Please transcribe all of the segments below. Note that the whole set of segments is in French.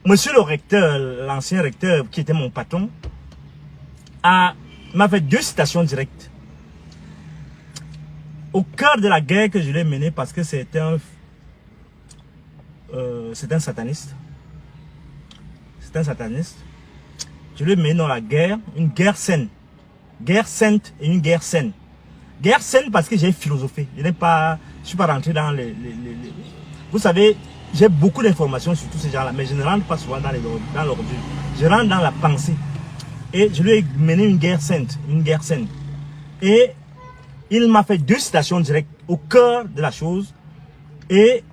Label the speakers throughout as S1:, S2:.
S1: monsieur le recteur, l'ancien recteur qui était mon patron, m'a fait 2 citations directes. Au cœur de la guerre que je l'ai menée parce que c'est un sataniste. C'est un sataniste. Je lui ai mené dans la guerre, une guerre saine. Guerre sainte et une guerre saine. Guerre saine parce que j'ai philosophé. Je ne suis pas rentré dans les... Vous savez, j'ai beaucoup d'informations sur tous ces gens-là, mais je ne rentre pas souvent dans l'ordure. Je rentre dans la pensée. Et je lui ai mené une guerre sainte, une guerre saine. Et il m'a fait 2 citations directes au cœur de la chose. Et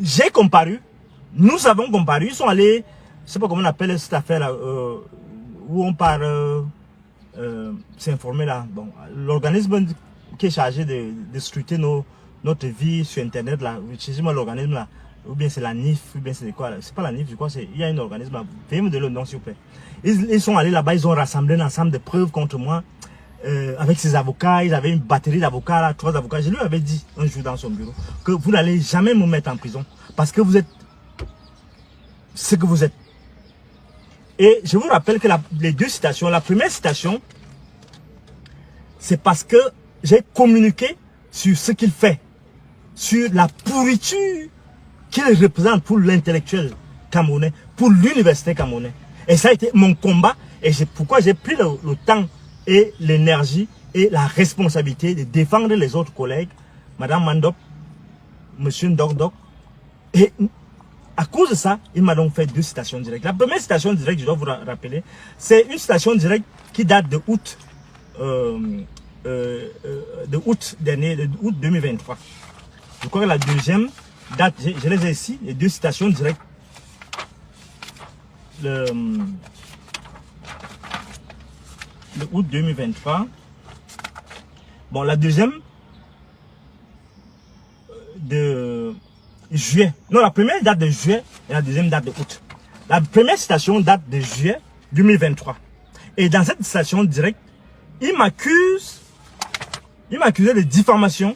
S1: j'ai comparu. Nous avons comparu. Ils sont allés, je ne sais pas comment on appelle cette affaire-là, où on part s'informer là. Bon, l'organisme qui est chargé de scruter notre vie sur Internet là, excusez-moi l'organisme là, ou bien c'est la NIF, ou bien c'est quoi là, c'est pas la NIF, je crois, il y a un organisme là, veuillez me donner le nom s'il vous plaît. Ils sont allés là-bas, ils ont rassemblé un ensemble de preuves contre moi, avec ses avocats, ils avaient une batterie d'avocats là, 3 avocats. Je lui avais dit un jour dans son bureau que vous n'allez jamais me mettre en prison, parce que vous êtes ce que vous êtes. Et je vous rappelle que les 2 citations, la première citation, c'est parce que j'ai communiqué sur ce qu'il fait, sur la pourriture qu'il représente pour l'intellectuel camerounais, pour l'université camerounaise. Et ça a été mon combat, et c'est pourquoi j'ai pris le temps et l'énergie et la responsabilité de défendre les autres collègues, Madame Mandop, Monsieur Ndok. Et à cause de ça, il m'a donc fait 2 citations directes. La première citation directe, je dois vous rappeler, c'est une citation directe qui date de août dernier, de août 2023. Je crois que la deuxième date, je les ai ici, les 2 citations directes. Le août 2023. Bon, la deuxième de juillet. Non, la première date de juillet et la deuxième date de août. La première citation date de juillet 2023. Et dans cette citation directe, il m'accusait de diffamation,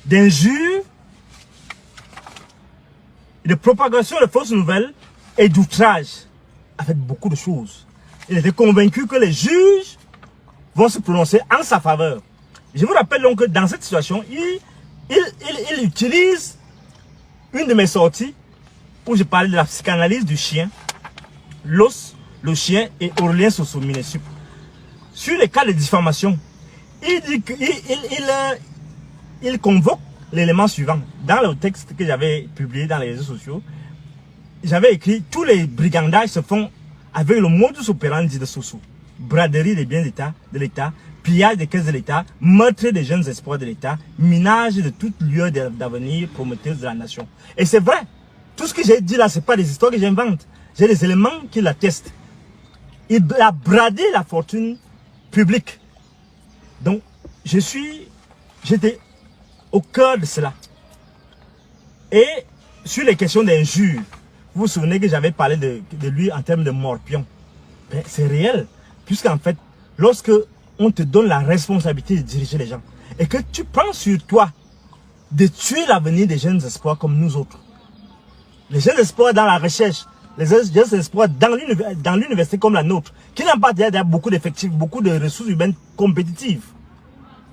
S1: d'injure, de propagation de fausses nouvelles et d'outrage, avec beaucoup de choses. Il était convaincu que les juges vont se prononcer en sa faveur. Je vous rappelle donc que dans cette situation, il utilise une de mes sorties où je parlais de la psychanalyse du chien, l'os, le chien et Aurélien Soso-Minesup. Sur les cas de diffamation, il dit il convoque l'élément suivant. Dans le texte que j'avais publié dans les réseaux sociaux, j'avais écrit tous les brigandages se font avec le modus operandi de Soso. Braderie des biens d'État, de l'État, pillage des caisses de l'État, meurtre des jeunes espoirs de l'État, minage de toute lieu d'avenir prometteuse de la nation. Et c'est vrai, tout ce que j'ai dit là, ce n'est pas des histoires que j'invente. J'ai des éléments qui l'attestent. Il a bradé la fortune publique. Donc, j'étais au cœur de cela. Et sur les questions d'injures, vous vous souvenez que j'avais parlé de lui en termes de morpion. Ben, c'est réel. Puisqu'en fait, lorsque on te donne la responsabilité de diriger les gens, et que tu prends sur toi de tuer l'avenir des jeunes espoirs comme nous autres, les jeunes espoirs dans la recherche, les jeunes espoirs dans l'université comme la nôtre, qui n'ont pas déjà beaucoup d'effectifs, beaucoup de ressources humaines compétitives,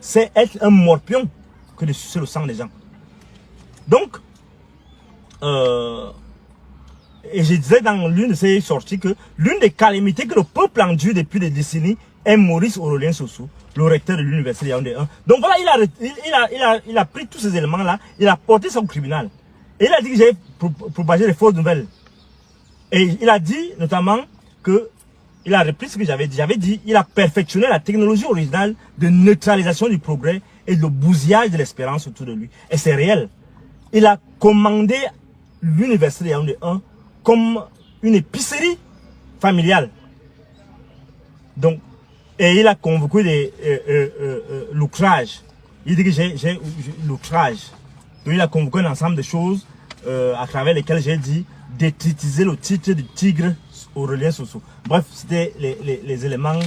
S1: c'est être un morpion que de sucer le sang des gens. Donc, et je disais dans l'une de ces sorties que l'une des calamités que le peuple endure depuis des décennies est Maurice Aurélien Soso, le recteur de l'université de Yaoundé 1. Donc voilà, il a pris tous ces éléments-là, il a porté ça au tribunal. Et il a dit que j'ai propagé des fausses nouvelles. Et il a dit notamment que, il a repris ce que j'avais dit. J'avais dit, il a perfectionné la technologie originale de neutralisation du progrès et de bousillage de l'espérance autour de lui. Et c'est réel. Il a commandé l'université de Yaoundé 1 comme une épicerie familiale. Donc, et il a convoqué l'outrage. Il dit que j'ai l'outrage. Donc il a convoqué un ensemble de choses à travers lesquelles j'ai dit détritiser le titre du tigre Aurélien Soso. Bref, c'était les éléments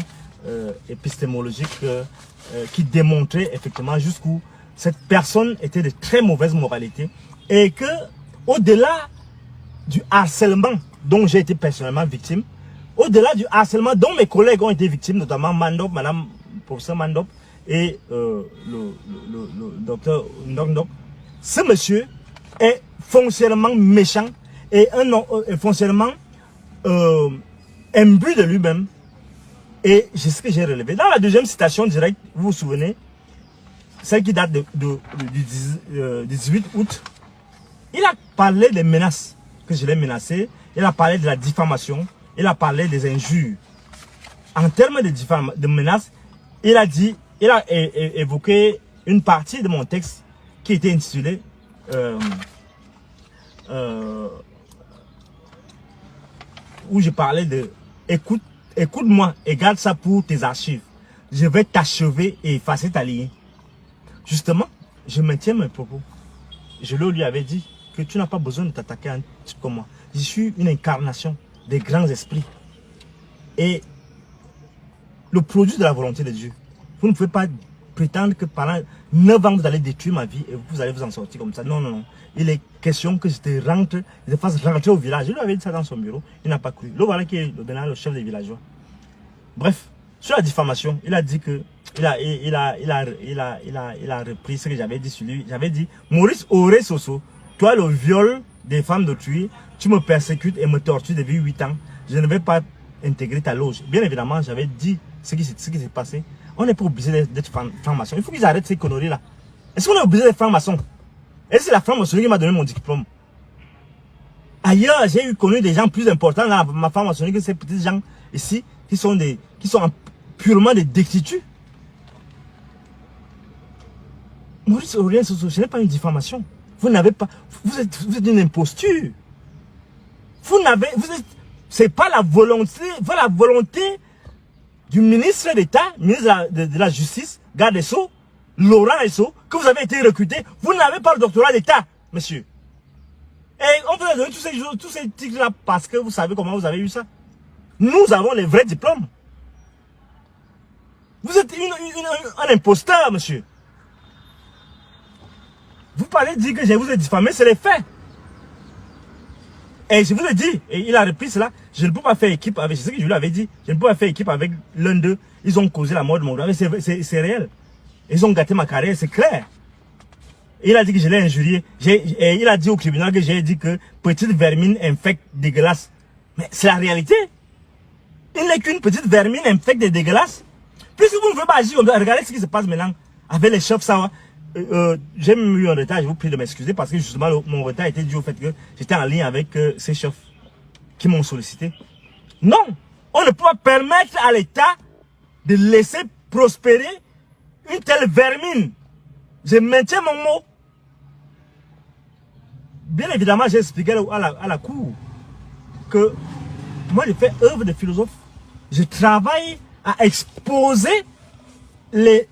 S1: épistémologiques qui démontraient effectivement jusqu'où cette personne était de très mauvaise moralité et que au-delà du harcèlement dont j'ai été personnellement victime, au-delà du harcèlement dont mes collègues ont été victimes, notamment Mandop, madame professeur Mandop et le docteur Ndok, ce monsieur est foncièrement méchant et foncièrement imbu de lui-même. Et c'est ce que j'ai relevé. Dans la deuxième citation directe, vous vous souvenez, celle qui date du 18 août, il a parlé des menaces, que je l'ai menacé, il a parlé de la diffamation, il a parlé des injures. En termes de menaces, il a évoqué une partie de mon texte qui était intitulé où je parlais de écoute-moi et garde ça pour tes archives. Je vais t'achever et effacer ta lignée. Justement, je maintiens mes propos. Je lui avais dit que tu n'as pas besoin de t'attaquer à un type comme moi. Je suis une incarnation des grands esprits. Et le produit de la volonté de Dieu. Vous ne pouvez pas prétendre que pendant 9 ans, vous allez détruire ma vie et vous allez vous en sortir comme ça. Non, non, non. Il est question que je te fasse rentrer au village. Je lui avais dit ça dans son bureau. Il n'a pas cru. Le voilà qui est maintenant le chef des villageois. Bref, sur la diffamation, il a dit que il a repris ce que j'avais dit sur lui. J'avais dit, Maurice Auré Soso, toi le viol des femmes d'autrui, tu me persécutes et me tortures depuis 8 ans. Je ne vais pas intégrer ta loge. Bien évidemment, j'avais dit ce qui s'est passé. On n'est pas obligé d'être franc-maçon. Il faut qu'ils arrêtent ces conneries-là. Est-ce qu'on est obligé d'être franc-maçon? Et c'est la franc-maçonnerie qui m'a donné mon diplôme. Ailleurs, j'ai connu des gens plus importants dans ma franc-maçonnerie que ces petits gens ici qui sont purement des détritus. Maurice Aurélien Soso, ce n'est pas une diffamation. Vous n'avez pas. Vous êtes une imposture. C'est pas la volonté. Voilà la volonté du ministre d'État, ministre de la Justice, garde des Sceaux, Laurent Esso, que vous avez été recruté. Vous n'avez pas le doctorat d'État, monsieur. Et on vous a donné tous ces titres-là parce que vous savez comment vous avez eu ça. Nous avons les vrais diplômes. Vous êtes un imposteur, monsieur. Vous parlez de dire que je vous ai diffamé, c'est les faits. Et je vous ai dit, et il a repris cela, je ne peux pas faire équipe avec, c'est ce que je lui avais dit, je ne peux pas faire équipe avec l'un d'eux. Ils ont causé la mort de mon grand, c'est réel. Ils ont gâté ma carrière, c'est clair. Il a dit que je l'ai injurié. Et il a dit au tribunal que j'ai dit que petite vermine infecte dégueulasse. Mais c'est la réalité. Il n'est qu'une petite vermine infecte et dégueulasse. Puisque vous ne pouvez pas agir comme ça, regardez ce qui se passe maintenant avec les chefs ça. J'ai même eu un retard, je vous prie de m'excuser parce que justement mon retard était dû au fait que j'étais en ligne avec ces chefs qui m'ont sollicité. Non, on ne peut pas permettre à l'État de laisser prospérer une telle vermine. Je maintiens mon mot. Bien évidemment, j'ai expliqué à la cour que moi je fais œuvre de philosophe. Je travaille à exposer les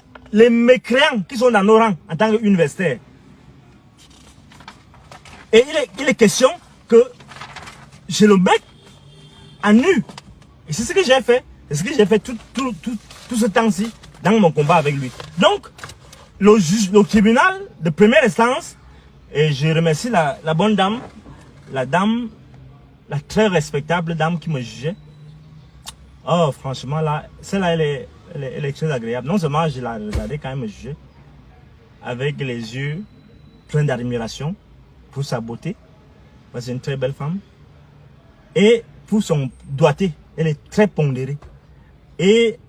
S1: mécréants qui sont dans nos rangs en tant qu'universitaires. Et il est question que je le mette à nu. Et c'est ce que j'ai fait. C'est ce que j'ai fait tout ce temps-ci dans mon combat avec lui. Donc, le tribunal de première instance, et je remercie la bonne dame, la très respectable dame qui me jugeait. Oh, franchement, là, celle-là, elle est très agréable. Non seulement je la regardais quand même me juger, avec les yeux pleins d'admiration pour sa beauté, parce que c'est une très belle femme, et pour son doigté, elle est très pondérée. Et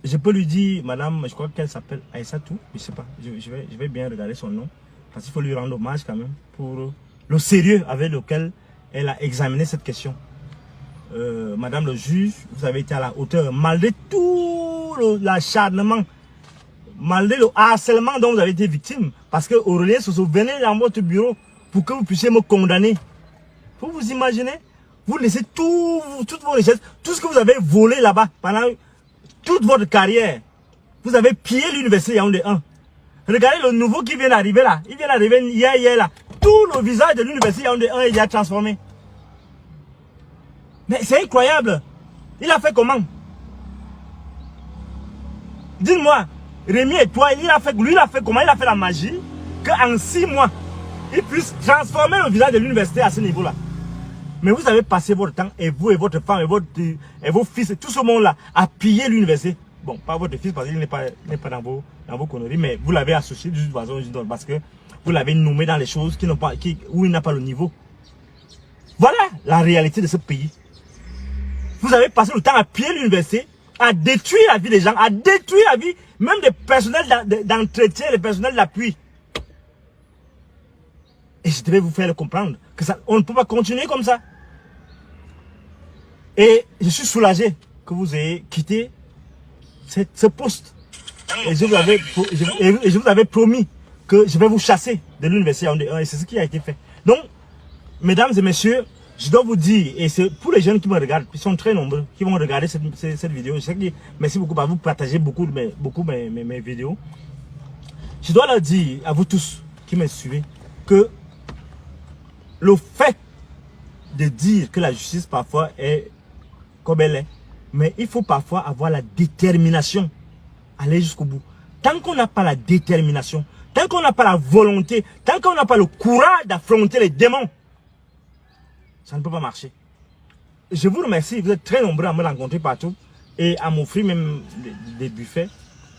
S1: je peux lui dire, madame, je crois qu'elle s'appelle Aïssatou, je sais pas, je vais bien regarder son nom, parce qu'il faut lui rendre hommage quand même pour le sérieux avec lequel elle a examiné cette question. Madame le juge, vous avez été à la hauteur, malgré tout l'acharnement, malgré le harcèlement dont vous avez été victime, parce que Aurélien Soso venait dans votre bureau pour que vous puissiez me condamner. Vous vous imaginez? Vous laissez toutes vos richesses, tout ce que vous avez volé là-bas pendant toute votre carrière. Vous avez pillé l'université Yaoundé 1. Regardez le nouveau qui vient d'arriver là. Il vient d'arriver hier là. Tout le visage de l'université Yaoundé 1 il a transformé. Mais c'est incroyable. Il a fait comment? Dites-moi, Rémi et toi, lui il a fait comment? Il a fait la magie qu'en 6 mois, il puisse transformer le visage de l'université à ce niveau-là. Mais vous avez passé votre temps, et vous et votre femme et vos fils, et tout ce monde-là, à piller l'université. Bon, pas votre fils parce qu'il n'est pas dans vos conneries, mais vous l'avez associé d'une façon ou d'une autre parce que vous l'avez nommé dans les choses où il n'a pas le niveau. Voilà la réalité de ce pays. Vous avez passé le temps à piller l'université, à détruire la vie des gens, à détruire la vie même des personnels d'entretien, les personnels d'appui. Et je devais vous faire le comprendre que ça, on ne peut pas continuer comme ça. Et je suis soulagé que vous ayez quitté ce poste. Et je vous avais promis que je vais vous chasser de l'université. Et c'est ce qui a été fait. Donc, mesdames et messieurs, je dois vous dire, et c'est pour les jeunes qui me regardent, qui sont très nombreux, qui vont regarder cette vidéo. Je sais que, merci beaucoup, vous partagez beaucoup mes vidéos. Je dois leur dire, à vous tous qui me suivez, que le fait de dire que la justice parfois est comme elle est, mais il faut parfois avoir la détermination, aller jusqu'au bout. Tant qu'on n'a pas la détermination, tant qu'on n'a pas la volonté, tant qu'on n'a pas le courage d'affronter les démons, ça ne peut pas marcher. Je vous remercie, vous êtes très nombreux à me rencontrer partout et à m'offrir même des buffets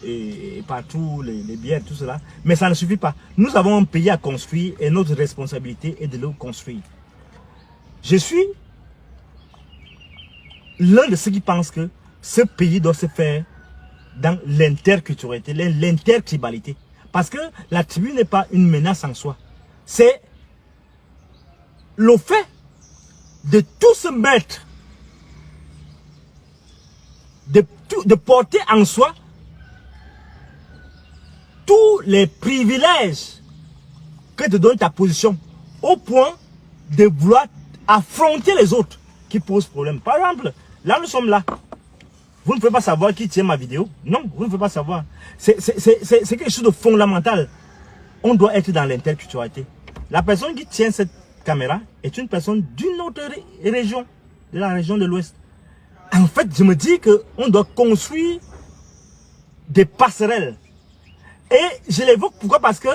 S1: et partout, les bières, tout cela. Mais ça ne suffit pas. Nous avons un pays à construire et notre responsabilité est de le construire. Je suis l'un de ceux qui pensent que ce pays doit se faire dans l'interculturalité, l'intertribalité. Parce que la tribu n'est pas une menace en soi. C'est le fait de tout se mettre, de porter en soi tous les privilèges que te donne ta position, au point de vouloir affronter les autres qui posent problème. Par exemple, là nous sommes là. Vous ne pouvez pas savoir qui tient ma vidéo. Non, vous ne pouvez pas savoir. C'est quelque chose de fondamental. On doit être dans l'interculturalité. La personne qui tient cette caméra est une personne d'une autre région, de la région de l'Ouest. En fait, je me dis qu'on doit construire des passerelles. Et je l'évoque pourquoi? Parce que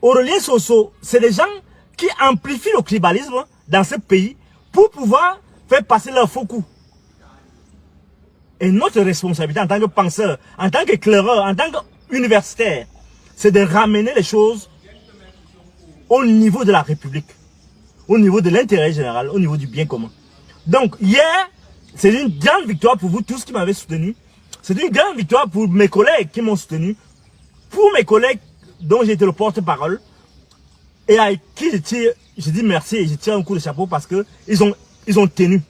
S1: Aurélien Soso, c'est des gens qui amplifient le tribalisme dans ce pays pour pouvoir faire passer leur faux coups. Et notre responsabilité en tant que penseur, en tant qu'éclaireur, en tant qu'universitaire, c'est de ramener les choses au niveau de la République, au niveau de l'intérêt général, au niveau du bien commun. Donc hier, c'est une grande victoire pour vous tous qui m'avez soutenu. C'est une grande victoire pour mes collègues qui m'ont soutenu. Pour mes collègues dont j'ai été le porte-parole et à qui je dis merci et je tire un coup de chapeau parce que ils ont tenu.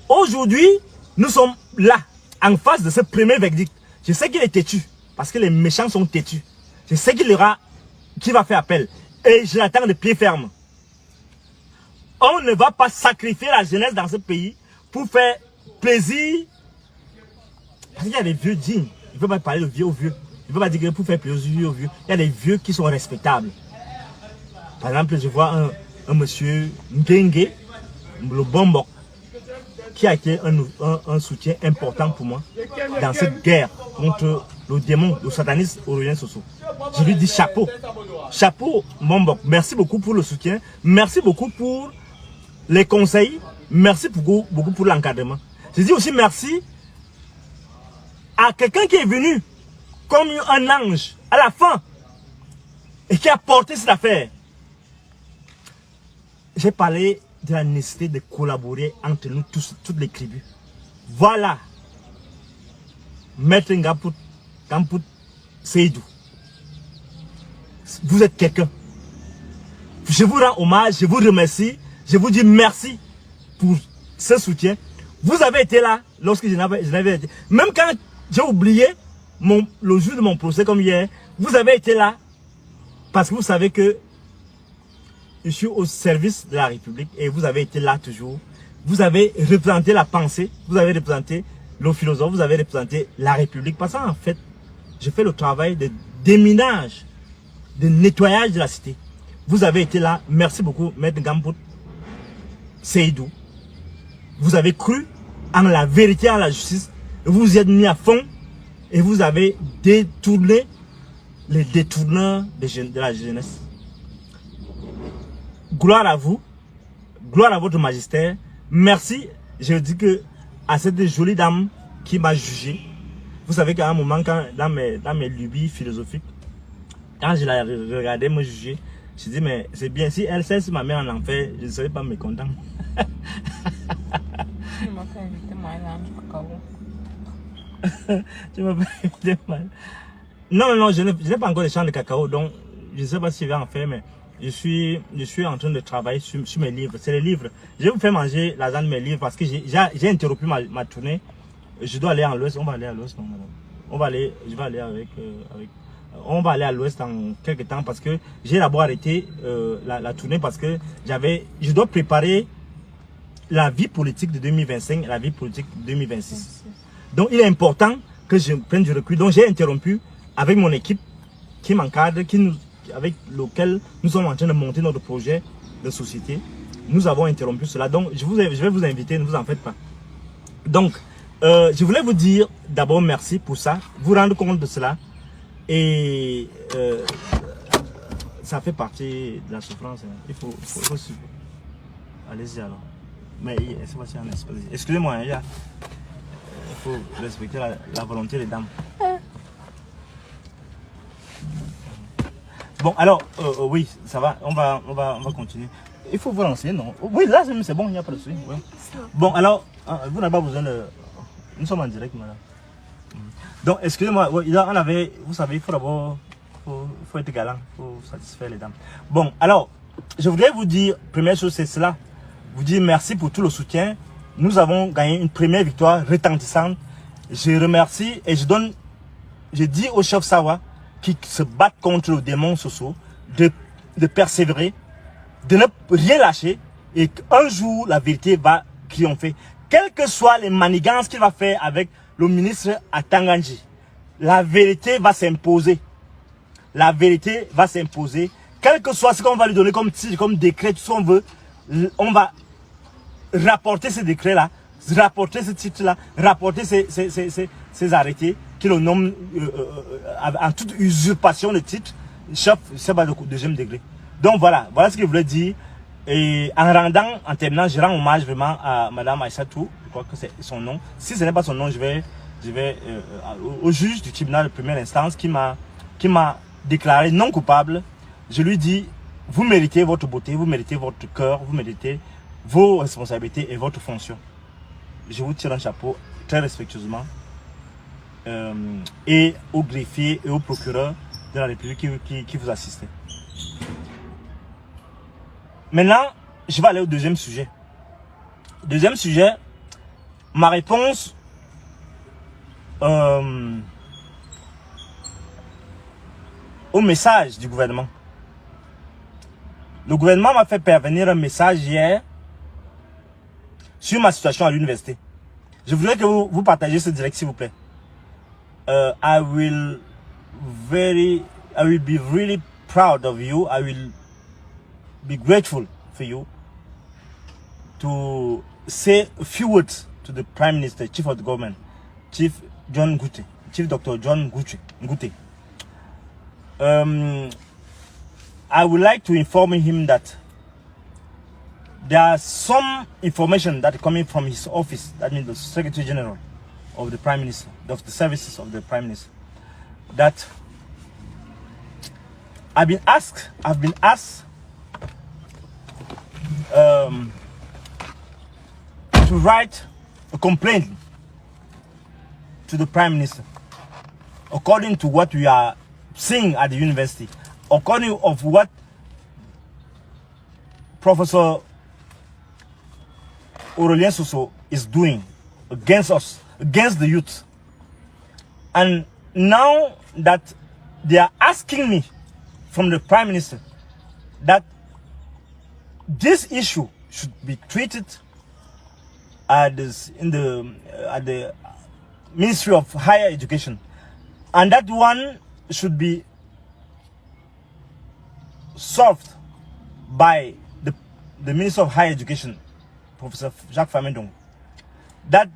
S1: Aujourd'hui, nous sommes là, en face de ce premier verdict. Je sais qu'il est têtu, parce que les méchants sont têtus. Je sais qu'il va faire appel. Et je l'attends de pied ferme. On ne va pas sacrifier la jeunesse dans ce pays pour faire plaisir. Parce qu'il y a des vieux dignes. Il ne faut pas parler de vieux aux vieux. Il ne faut pas dire que pour faire plaisir aux vieux. Il y a des vieux qui sont respectables. Par exemple, je vois un monsieur Ngengue, le Bombok, qui a été un soutien important pour moi dans cette guerre contre le démon, le satanisme Aurélien Soso. Je lui dis chapeau. Chapeau, Bombok. Merci beaucoup pour le soutien. Merci beaucoup pour les conseils. Merci beaucoup pour l'encadrement. Je dis aussi merci à quelqu'un qui est venu comme un ange à la fin et qui a porté cette affaire. J'ai parlé de la nécessité de collaborer entre nous tous, toutes les tribus. Voilà. Maître Ngamput Seydou. Vous êtes quelqu'un. Je vous rends hommage, je vous remercie, je vous dis merci pour ce soutien. Vous avez été là lorsque je n'avais été. Même quand j'ai oublié le jour de mon procès comme hier, vous avez été là parce que vous savez que je suis au service de la République et vous avez été là toujours. Vous avez représenté la pensée, vous avez représenté le philosophe, vous avez représenté la République. Parce qu'en fait, je fais le travail de déminage, de nettoyage de la cité. Vous avez été là, merci beaucoup, Maître Ngamput Seydou. Vous avez cru en la vérité, en la justice, et vous vous êtes mis à fond et vous avez détourné les détourneurs de la jeunesse. Gloire à vous, Gloire à votre magistère. Merci, je dis que à cette jolie dame qui m'a jugé. Vous savez qu'à un moment, quand, dans mes lubies philosophiques, quand je la regardais me juger, je dis mais c'est bien, si elle sait si ma mère en enfer, je ne serais pas mécontent.
S2: Tu m'as fait inviter Maëlan du cacao.
S1: Tu m'as fait inviter Maëlan. Non, je n'ai pas encore les champs de cacao, donc je ne sais pas si je vais en faire, mais je suis en train de travailler sur mes livres. C'est les livres. Je vais vous faire manger l'argent de mes livres parce que j'ai interrompu ma tournée. Je dois aller à l'ouest. On va aller à l'ouest. On va aller à l'ouest dans quelques temps parce que j'ai d'abord arrêté la tournée parce que je dois préparer la vie politique de 2025 et la vie politique de 2026. Donc il est important que je prenne du recul. Donc j'ai interrompu avec mon équipe qui m'encadre, avec lequel nous sommes en train de monter notre projet de société. Nous avons interrompu cela. Donc je vais vous inviter, ne vous en faites pas. Donc je voulais vous dire d'abord merci pour ça, vous rendre compte de cela. Et ça fait partie de la souffrance. Hein. Il faut allez-y alors. Mais c'est pas si un espèce. Excusez-moi, il faut respecter la volonté des dames. Bon, alors, oui, ça va, on va continuer. Il faut vous lancer, non? Oui, là, c'est bon, il n'y a pas de souci. Ouais. Bon, alors, vous n'avez pas besoin de... Nous sommes en direct, madame. Donc, excusez-moi, vous savez, il faut d'abord, faut être galant, il faut satisfaire les dames. Bon, alors, je voudrais vous dire, première chose, c'est cela. Vous dire merci pour tout le soutien. Nous avons gagné une première victoire retentissante. Je remercie et je dis au chef Sawa qui se battent contre le démon Soso de persévérer, de ne rien lâcher et qu'un jour la vérité va triompher. Quelles que soient les manigances qu'il va faire avec le ministre à Tanganji, la vérité va s'imposer. La vérité va s'imposer. Quel que soit ce qu'on va lui donner comme titre, comme décret, tout ce qu'on veut, on va rapporter ce décret-là, rapporter ce titre-là, rapporter ces arrêtés qui le nomment en toute usurpation de titre, chef, c'est pas de deuxième degré. Donc voilà ce que je voulais dire. Et en terminant, je rends hommage vraiment à Madame Aïssatou, je crois que c'est son nom. Si ce n'est pas son nom, je vais au juge du tribunal de première instance qui m'a déclaré non coupable. Je lui dis, vous méritez votre beauté, vous méritez votre cœur, vous méritez vos responsabilités et votre fonction. Je vous tire un chapeau très respectueusement. Et au greffier et au procureur de la République qui vous assistent. Maintenant, je vais aller au deuxième sujet. Deuxième sujet, ma réponse au message du gouvernement. Le gouvernement m'a fait parvenir un message hier sur ma situation à l'université. Je voudrais que vous partagiez ce direct, s'il vous plaît. I will be really proud of you. I will be grateful for you to say a few words to the Prime Minister, Chief of the Government, Chief Dr. John Ngute. I would like to inform him that there are some information that is coming from his office, that means the Secretary General of the Prime Minister, of the services of the Prime Minister, that I've been asked to write a complaint to the Prime Minister according to what we are seeing at the university, according of what Professor Aurelien Soso is doing against us, against the youth. And now that they are asking me from the Prime Minister that this issue should be treated at the Ministry of Higher Education, and that one should be solved by the Minister of Higher Education, Professor Jacques Famendong. That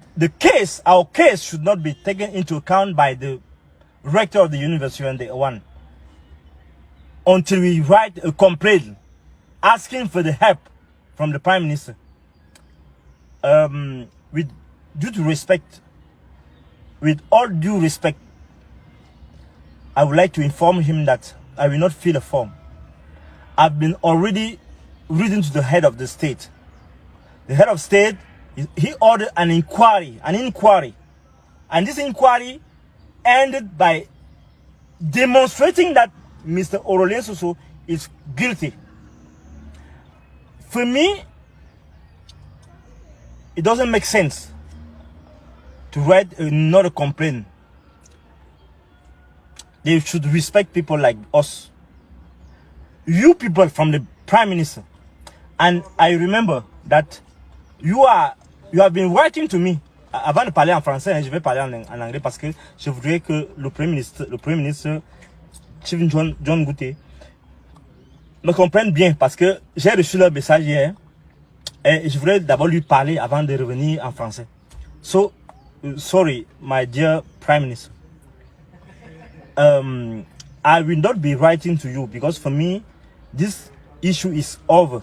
S1: our case should not be taken into account by the rector of the university and the one until we write a complaint asking for the help from the Prime Minister. With all due respect, I would like to inform him that I will not fill a form. I've been already written to the head of the state. The head of state, he ordered an inquiry. And this inquiry ended by demonstrating that Mr. Aurelien Soso is guilty. For me, it doesn't make sense to write another complaint. They should respect people like us. You people from the Prime Minister. And I remember that you have been writing to me. Avant de parler en français, je vais parler en anglais parce que je voudrais que le Premier ministre Chief John Gouté me comprenne bien parce que j'ai reçu leur message hier et je voudrais d'abord lui parler avant de revenir en français. So, sorry, my dear Prime Minister. I will not be writing to you because for me, this issue is over.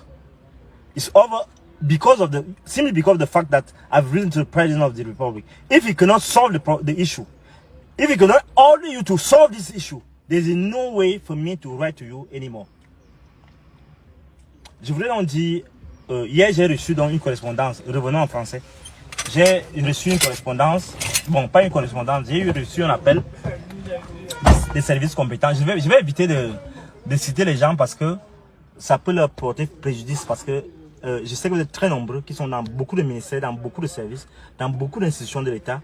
S1: It's over simply because of the fact that I've written to the President of the Republic. If he cannot solve the issue, if he cannot order you to solve this issue, there is no way for me to write to you anymore. Je voulais donc dire, hier j'ai reçu donc une correspondance, revenons en français. J'ai reçu une correspondance, bon pas une correspondance, j'ai reçu un appel des services compétents. Je vais éviter de citer les gens parce que ça peut leur porter préjudice parce que je sais que vous êtes très nombreux qui sont dans beaucoup de ministères, dans beaucoup de services, dans beaucoup d'institutions de l'État.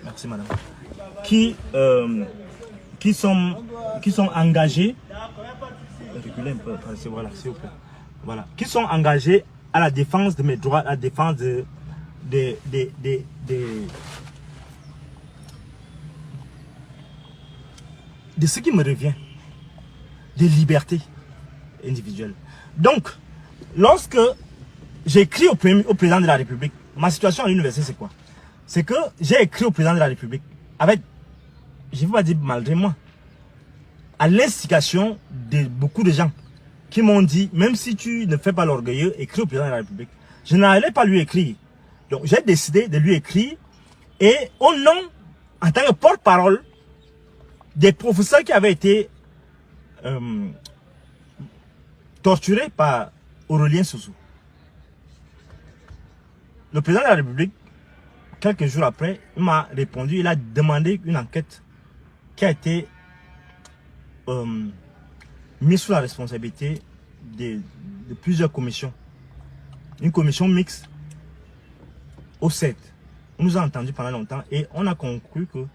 S1: Merci madame. Qui sont engagés. Reculez un peu, voilà, s'il vous plaît. Voilà. Qui sont engagés à la défense de mes droits, à la défense de ce qui me revient, des libertés individuelles. Donc, lorsque j'ai écrit au président de la République, ma situation à l'université c'est quoi? C'est que j'ai écrit au président de la République avec, je ne vais pas dire malgré moi, à l'instigation de beaucoup de gens qui m'ont dit, même si tu ne fais pas l'orgueilleux, écris au président de la République. Je n'allais pas lui écrire. Donc j'ai décidé de lui écrire et au nom, en tant que porte-parole, des professeurs qui avaient été torturés par Aurelien Soso. Le président de la République, quelques jours après, il m'a répondu, il a demandé une enquête qui a été mise sous la responsabilité de plusieurs commissions. Une commission mixte au 7. On nous a entendu pendant longtemps et on a conclu que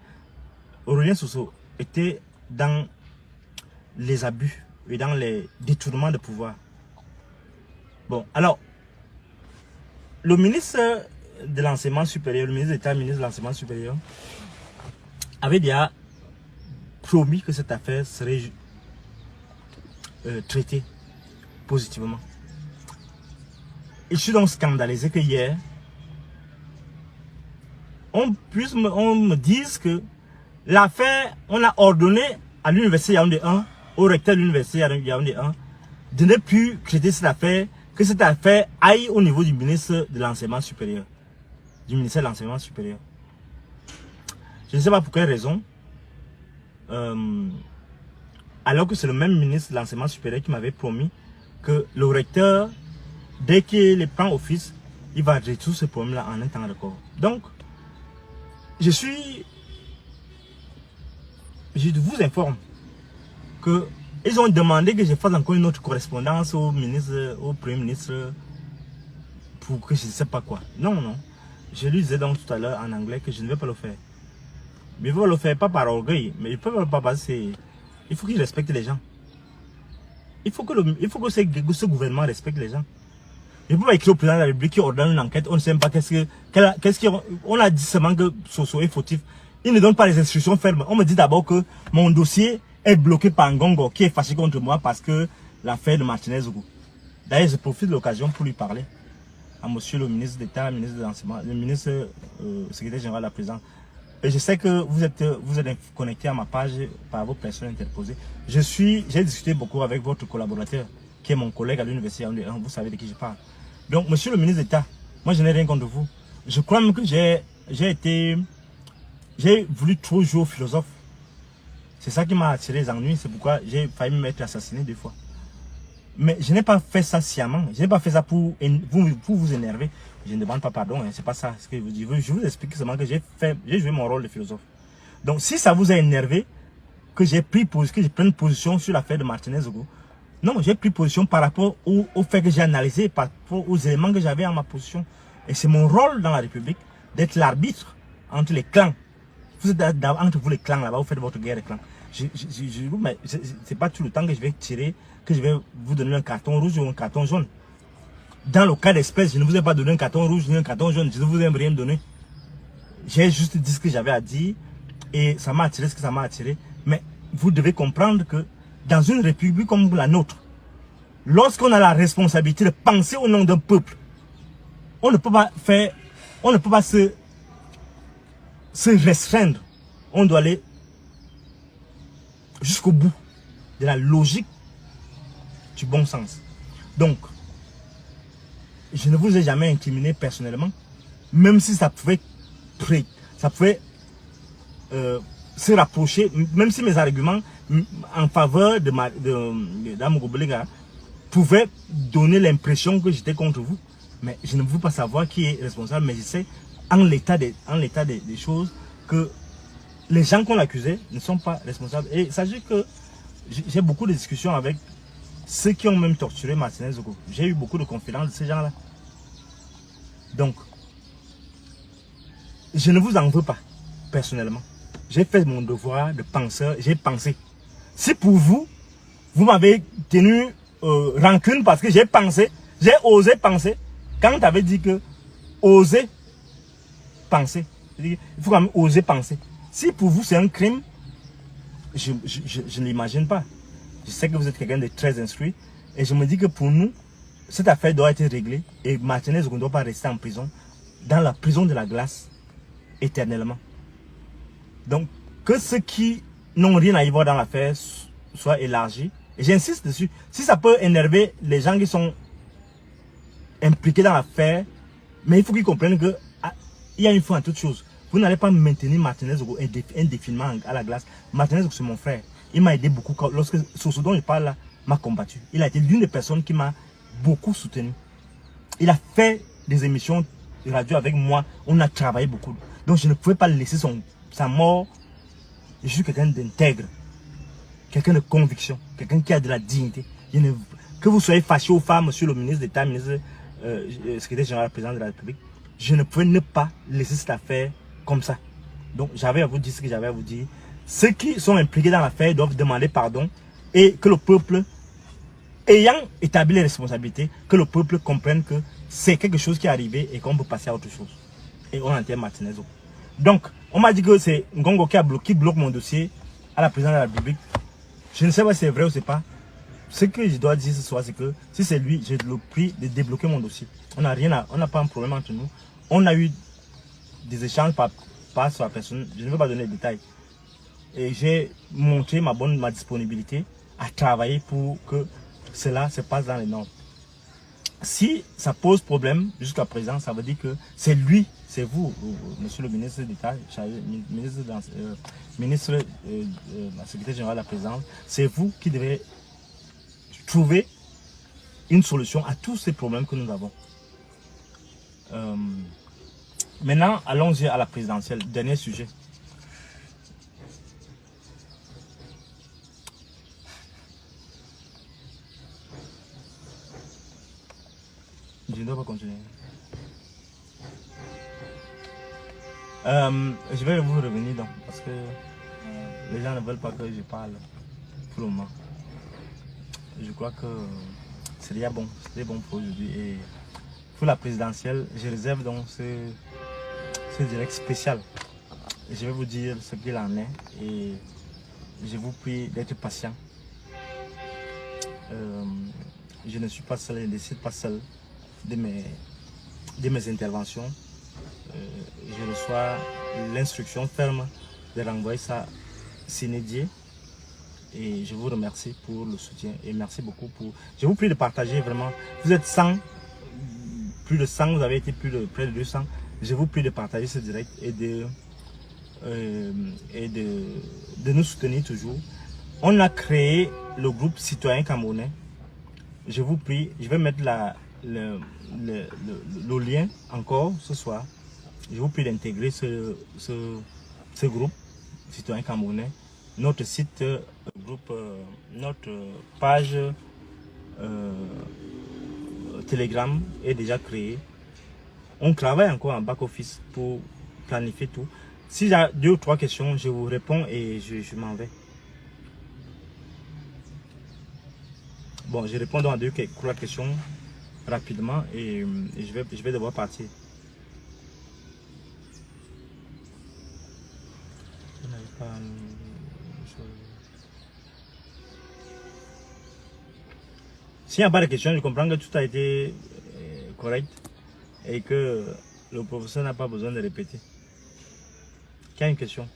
S1: Aurelien Soso était dans les abus et dans les détournements de pouvoir. Bon, alors, le ministre de l'enseignement supérieur, le ministre d'État, ministre de l'enseignement supérieur, avait déjà promis que cette affaire serait traitée positivement. Et je suis donc scandalisé que hier, on me dise que l'affaire, on a ordonné à l'université Yaoundé 1, au recteur de l'université Yaoundé 1, de ne plus traiter cette affaire, que cette affaire aille au niveau du ministre de l'enseignement supérieur, du ministère de l'enseignement supérieur. Je ne sais pas pour quelle raison, alors que c'est le même ministre de l'enseignement supérieur qui m'avait promis que le recteur, dès qu'il prend office, il va résoudre ce problème-là en un temps record. Donc, je vous informe que ils ont demandé que je fasse encore une autre correspondance au ministre, au Premier ministre, pour que je ne sais pas quoi. Non, non. Je lui disais donc tout à l'heure en anglais que je ne vais pas le faire. Mais ils ne vont le faire pas par orgueil, mais ils ne peuvent pas passer. Il faut qu'ils respectent les gens. Il faut que ce gouvernement respecte les gens. Il ne peut pas écrire au président de la République qui ordonne une enquête. On ne sait même pas on a dit seulement que Soso est fautif. Il ne donne pas les instructions fermes. On me dit d'abord que mon dossier est bloqué par Ngongo qui est fâché contre moi parce que l'affaire de Martinez-Ougou. D'ailleurs, je profite de l'occasion pour lui parler à monsieur le ministre d'État, le ministre de l'enseignement, le ministre secrétaire général de la présidence. Et je sais que vous êtes connecté à ma page par vos personnes interposées. J'ai discuté beaucoup avec votre collaborateur, qui est mon collègue à l'université, vous savez de qui je parle. Donc, monsieur le ministre d'État, moi je n'ai rien contre vous. Je crois même que j'ai voulu trop jouer au philosophe. C'est ça qui m'a attiré les ennuis, c'est pourquoi j'ai failli me être assassiné 2 fois. Mais je n'ai pas fait ça sciemment, je n'ai pas fait ça pour vous énerver. Je ne demande pas pardon, hein, c'est pas ça ce que je vous dis. Je vous explique seulement que j'ai joué mon rôle de philosophe. Donc si ça vous a énervé, que je prenne position sur l'affaire de Martinez Zogo, non, j'ai pris position par rapport au fait que j'ai analysé, par rapport aux éléments que j'avais en ma position. Et c'est mon rôle dans la République d'être l'arbitre entre les clans. Vous êtes entre vous les clans là-bas, vous faites votre guerre de clans. Mais c'est pas tout le temps que je vais tirer, que je vais vous donner un carton rouge ou un carton jaune. Dans le cas d'espèce, je ne vous ai pas donné un carton rouge ni un carton jaune, je ne vous ai rien donné. J'ai juste dit ce que j'avais à dire et ça m'a attiré ce que ça m'a attiré. Mais vous devez comprendre que dans une république comme la nôtre, lorsqu'on a la responsabilité de penser au nom d'un peuple, on ne peut pas se restreindre. On doit aller jusqu'au bout de la logique du bon sens. Donc, je ne vous ai jamais incriminé personnellement, même si ça pouvait se rapprocher, même si mes arguments en faveur de Dame Gobelega pouvaient donner l'impression que j'étais contre vous. Mais je ne veux pas savoir qui est responsable, mais je sais en l'état des choses que les gens qu'on accusait ne sont pas responsables. Et sachez que j'ai beaucoup de discussions avec ceux qui ont même torturé Martinez Zogo. J'ai eu beaucoup de confidences de ces gens-là. Donc, je ne vous en veux pas, personnellement. J'ai fait mon devoir de penseur, j'ai pensé. Si pour vous, vous m'avez tenu rancune parce que j'ai pensé, j'ai osé penser, quand tu avais dit que oser penser, il faut quand même oser penser. Si pour vous c'est un crime, je ne l'imagine pas. Je sais que vous êtes quelqu'un de très instruit et je me dis que pour nous, cette affaire doit être réglée et Martinez ne doit pas rester en prison, dans la prison de la glace, éternellement. Donc, que ceux qui n'ont rien à y voir dans l'affaire soient élargis. Et j'insiste dessus. Si ça peut énerver les gens qui sont impliqués dans l'affaire, mais il faut qu'ils comprennent que il y a une fois en toute chose. Vous n'allez pas maintenir Martinez indéfiniment à la glace. Martinez, c'est mon frère. Il m'a aidé beaucoup. Lorsque ce dont je parle là m'a combattu. Il a été l'une des personnes qui m'a beaucoup soutenu. Il a fait des émissions de radio avec moi. On a travaillé beaucoup. Donc je ne pouvais pas laisser sa mort. Je suis quelqu'un d'intègre. Quelqu'un de conviction. Quelqu'un qui a de la dignité. Que vous soyez fâché aux femmes, monsieur le ministre d'État, ministre, secrétaire général, président de la République, je ne pouvais ne pas laisser cette affaire comme ça. Donc j'avais à vous dire ce que j'avais à vous dire. Ceux qui sont impliqués dans l'affaire doivent demander pardon et que le peuple, ayant établi les responsabilités, que le peuple comprenne que c'est quelque chose qui est arrivé et qu'on peut passer à autre chose. Et on enterre Martinez. Donc, on m'a dit que c'est Ngongo qui bloque mon dossier à la présidence de la République. Je ne sais pas si c'est vrai ou c'est pas. Ce que je dois dire ce soir, c'est que si c'est lui, je le prie de débloquer mon dossier. On n'a pas un problème entre nous. On a eu des échanges par sur la personne. Je ne veux pas donner de détails. Et j'ai montré ma disponibilité à travailler pour que cela se passe dans les normes. Si ça pose problème jusqu'à présent, ça veut dire que c'est lui, c'est vous, monsieur le ministre d'État, ministre la secrétaire générale de la présidence, c'est vous qui devez trouver une solution à tous ces problèmes que nous avons. Maintenant, allons-y à la présidentielle. Dernier sujet. Je ne dois pas continuer. Je vais vous revenir donc, parce que les gens ne veulent pas que je parle pour le moment. Je crois que c'est déjà bon, pour aujourd'hui. Et pour la présidentielle, je réserve donc ce direct spécial. Je vais vous dire ce qu'il en est et je vous prie d'être patient. Je ne suis pas seul, je ne décide pas seul de mes interventions. Je reçois l'instruction ferme de renvoyer ça sine die Et je vous remercie pour le soutien et merci beaucoup pour... Je vous prie de partager vraiment. Vous êtes 100, plus de 100, vous avez été près de 200. Je vous prie de partager ce direct et de nous soutenir toujours. On a créé le groupe Citoyen Camerounais. Je vous prie, je vais mettre le lien encore ce soir. Je vous prie d'intégrer ce groupe Citoyen Camerounais. Notre site, notre page Telegram est déjà créée. On travaille encore en back-office pour planifier tout. Si j'ai 2 ou 3 questions, je vous réponds et je m'en vais. Bon, je réponds donc à 2 ou 3 questions rapidement et je vais devoir partir. S'il n'y a pas de questions, je comprends que tout a été correct et que le professeur n'a pas besoin de répéter. Qui a une question?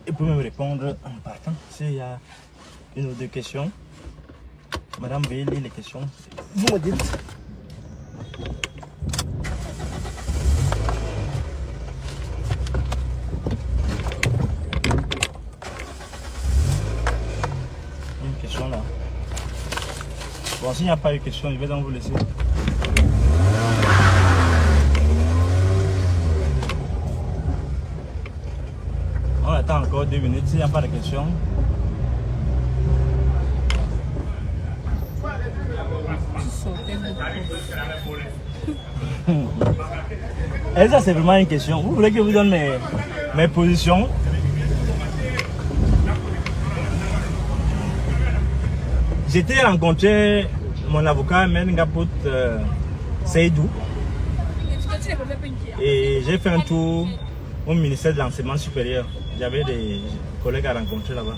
S1: Il peut me répondre en partant. S'il y a 1 ou 2 questions, madame, veuillez lire les questions. Vous me dites. Une question là. Bon, s'il n'y a pas eu de question, je vais donc vous laisser. On attend encore 2 minutes. S'il n'y a pas de questions. Et ça, c'est vraiment une question. Vous voulez que je vous donne mes positions? J'étais rencontré mon avocat Mengapout Seydou et j'ai fait un tour au ministère de l'enseignement supérieur. J'avais des collègues à rencontrer là-bas.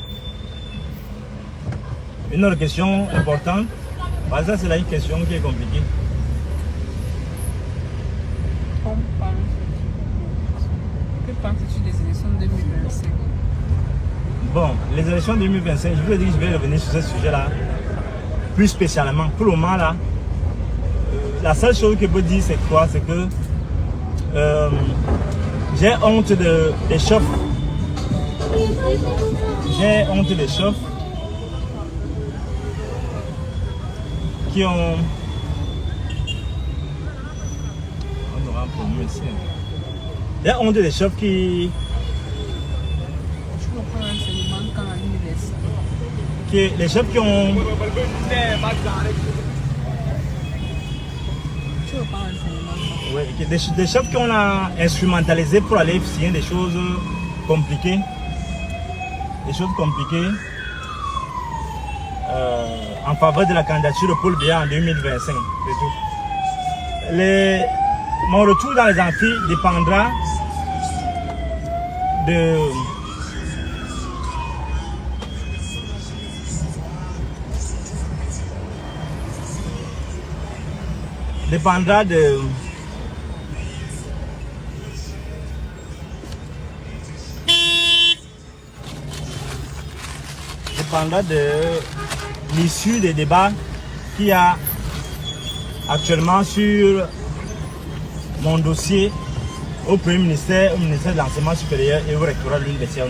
S1: Une autre question importante, parce que ça c'est là une question qui est compliquée.
S2: Que penses-tu des élections 2025?
S1: Bon, les élections 2025, je vous ai dit que je vais revenir sur ce sujet-là, plus spécialement. Pour le moment là, la seule chose que je peux dire c'est quoi? C'est que j'ai honte des chefs. J'ai honte des chefs qui ont... On aura un problème ici. J'ai honte des chefs qui...
S2: Je reprends l'enseignement quand à l'université.
S1: Les chefs qui ont...
S2: Tu reprends l'enseignement.
S1: Oui, des chefs qui ont instrumentalisé pour aller signer des choses compliquées. Des choses compliquées en faveur de la candidature de Paul Biya en 2025. C'est tout. Mon retour dans les Antilles dépendra de l'issue des débats qu'il y a actuellement sur mon dossier au Premier ministère, au ministère de l'Enseignement supérieur et au rectorat de l'Université 1.